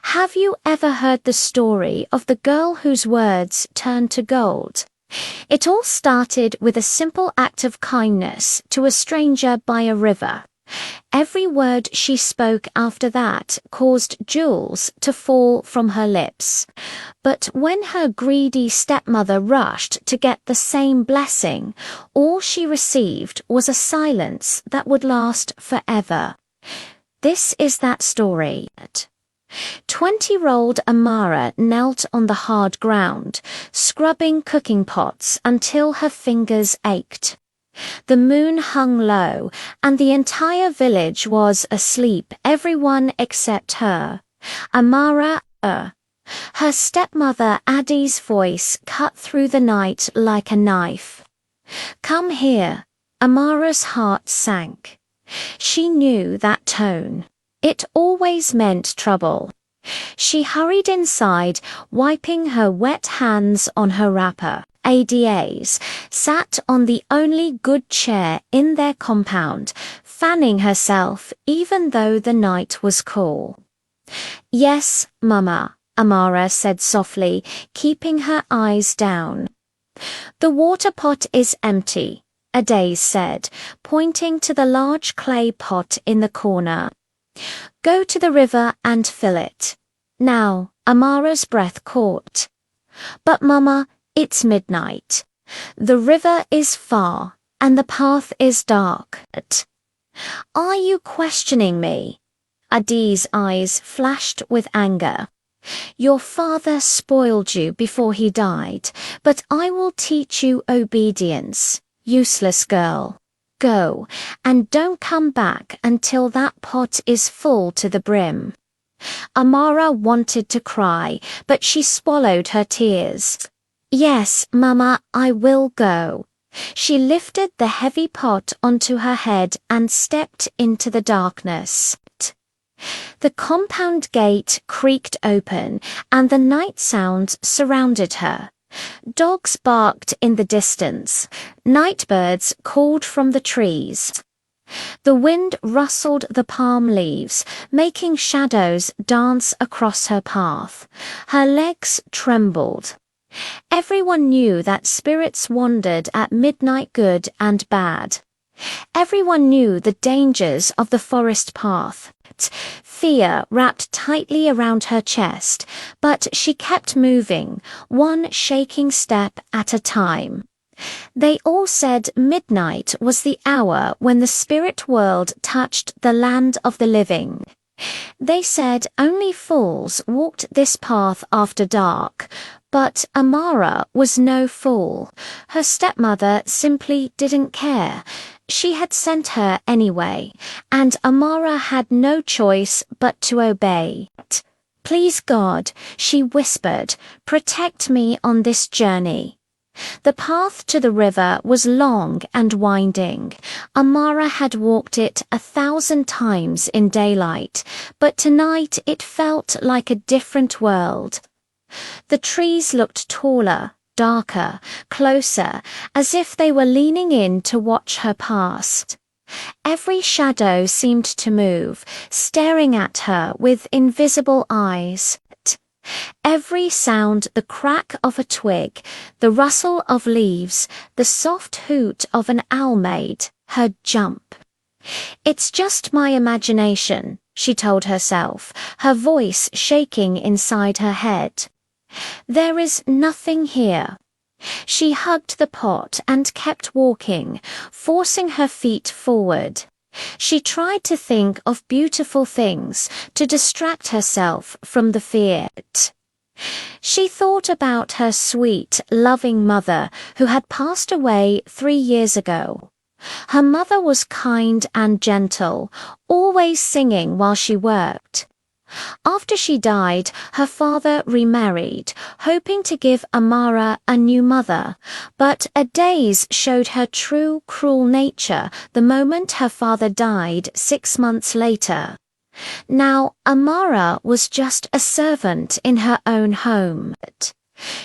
Have you ever heard the story of the girl whose words turned to gold? It all started with a simple act of kindness to a stranger by a river. Every word she spoke after that caused jewels to fall from her lips. But when her greedy stepmother rushed to get the same blessing, all she received was a silence that would last forever. This is that story. 20-year-old Amara knelt on the hard ground, scrubbing cooking pots until her fingers ached. The moon hung low, and the entire village was asleep, everyone except her. Amara, Her stepmother Addie's voice cut through the night like a knife. "Come here." Amara's heart sank. She knew that tone. It always meant trouble. She hurried inside, wiping her wet hands on her wrapper. Ada's sat on the only good chair in their compound, fanning herself even though the night was cool. "Yes, Mama," Amara said softly, keeping her eyes down. "The water pot is empty," Ade said, pointing to the large clay pot in the corner. "Go to the river and fill it." Now, Amara's breath caught. "But Mama, it's midnight. The river is far, and the path is dark." "Are you questioning me?" Ade's eyes flashed with anger. "Your father spoiled you before he died, but I will teach you obedience, useless girl. Go, and don't come back until that pot is full to the brim." Amara wanted to cry, but she swallowed her tears. "Yes, Mama, I will go." She lifted the heavy pot onto her head and stepped into the darkness. The compound gate creaked open, and the night sounds surrounded her. Dogs barked in the distance. Nightbirds called from the trees. The wind rustled the palm leaves, making shadows dance across her path. Her legs trembled. Everyone knew that spirits wandered at midnight, good and bad. Everyone knew the dangers of the forest path. Fear wrapped tightly around her chest, but she kept moving, one shaking step at a time. They all said midnight was the hour when the spirit world touched the land of the living. They said only fools walked this path after dark, but Amara was no fool. Her stepmother simply didn't care. She had sent her anyway, and Amara had no choice but to obey. "Please God," she whispered, "protect me on this journey." The path to the river was long and winding. Amara had walked it 1,000 times in daylight, but tonight it felt like a different world. The trees looked taller, darker, closer, as if they were leaning in to watch her pass. Every shadow seemed to move, staring at her with invisible eyes. Every sound, the crack of a twig, the rustle of leaves, the soft hoot of an owl made her jump. "It's just my imagination," she told herself, her voice shaking inside her head. "There is nothing here." She hugged the pot and kept walking, forcing her feet forward. She tried to think of beautiful things to distract herself from the fear. She thought about her sweet, loving mother who had passed away 3 years ago. Her mother was kind and gentle, always singing while she worked. After she died, her father remarried, hoping to give Amara a new mother, but Ada's showed her true cruel nature the moment her father died 6 months later. Now Amara was just a servant in her own home.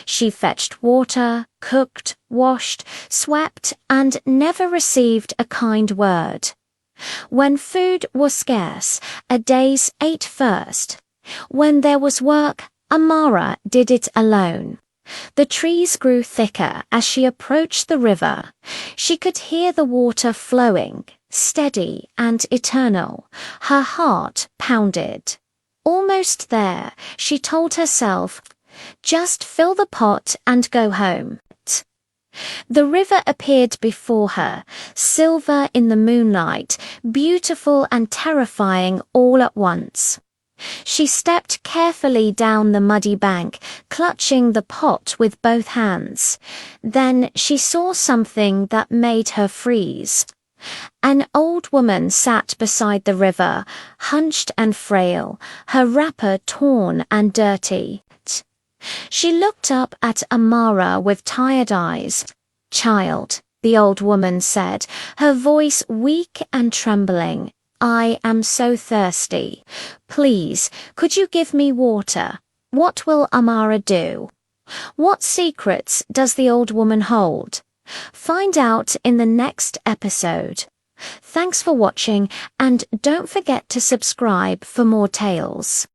She fetched water, cooked, washed, swept, and never received a kind word. When food was scarce, Ada's ate first. When there was work, Amara did it alone. The trees grew thicker as she approached the river. She could hear the water flowing, steady and eternal. Her heart pounded. Almost there, she told herself, just fill the pot and go home. The river appeared before her, silver in the moonlight, beautiful and terrifying all at once. She stepped carefully down the muddy bank, clutching the pot with both hands. Then she saw something that made her freeze. An old woman sat beside the river, hunched and frail, her wrapper torn and dirty. She looked up at Amara with tired eyes. "Child," the old woman said, her voice weak and trembling, "I am so thirsty. Please, could you give me water?" What will Amara do? What secrets does the old woman hold? Find out in the next episode. Thanks for watching, and don't forget to subscribe for more tales.